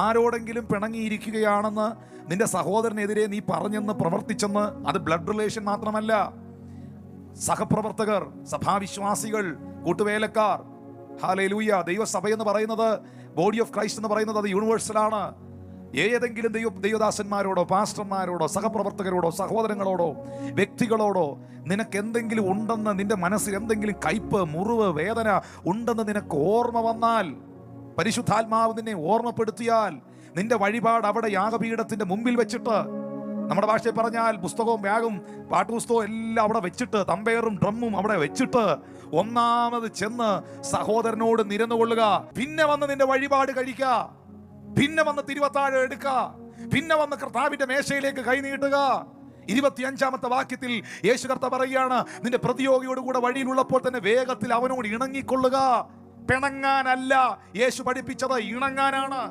ആരോടെങ്കിലും പിണങ്ങിയിരിക്കുകയാണെന്ന് നിന്റെ സഹോദരനെതിരെ നീ പറഞ്ഞെന്ന് പ്രവർത്തിച്ചെന്ന്, അത് ബ്ലഡ് റിലേഷൻ മാത്രമല്ല, സഹപ്രവർത്തകർ, സഭാവിശ്വാസികൾ, കൂട്ടുവേലക്കാർ, ഹല്ലേലൂയ. ദൈവസഭ എന്ന് പറയുന്നത്, ബോഡി ഓഫ് ക്രൈസ്റ്റ് എന്ന് പറയുന്നത് അത് യൂണിവേഴ്സലാണ്. ഏതെങ്കിലും ദൈവദാസന്മാരോടോ പാസ്റ്റർമാരോടോ സഹപ്രവർത്തകരോടോ സഹോദരങ്ങളോടോ വ്യക്തികളോടോ നിനക്ക് എന്തെങ്കിലും ഉണ്ടെന്ന്, നിന്റെ മനസ്സിൽ എന്തെങ്കിലും കയ്പ്, മുറിവ്, വേദന ഉണ്ടെന്ന് നിനക്ക് ഓർമ്മ വന്നാൽ, പരിശുദ്ധാത്മാവ് നിന്നെ ഓർമ്മപ്പെടുത്തിയാൽ, നിന്റെ വഴിപാട് അവിടെ യാഗപീഠത്തിന്റെ മുമ്പിൽ വെച്ചിട്ട്, നമ്മുടെ ഭാഷയിൽ പറഞ്ഞാൽ പുസ്തകവും ബാഗും പാട്ടുപുസ്തകവും എല്ലാം അവിടെ വെച്ചിട്ട്, തമ്പേറും ഡ്രമ്മും അവിടെ വെച്ചിട്ട്, ഒന്നാമത് ചെന്ന് സഹോദരനോട് നിരന്നുകൊള്ളുക. പിന്നെ വന്ന് നിന്റെ വഴിപാട് കഴിക്കുക, പിന്നെ വന്ന് തിരുവത്താഴം എടുക്കുക, പിന്നെ വന്ന് കർത്താവിന്റെ മേശയിലേക്ക് കൈനീട്ടുക. 25-ാമത്തെ വാക്യത്തിൽ യേശു കർത്താവ് പറയുകയാണ്, നിന്റെ പ്രതിയോഗിയോട് കൂടെ വഴിയിലുള്ളപ്പോൾ തന്നെ വേഗത്തിൽ അവനോട് ഇണങ്ങിക്കൊള്ളുക. പിണങ്ങാനല്ല യേശു പഠിപ്പിച്ചത്, ഇണങ്ങാനാണ്.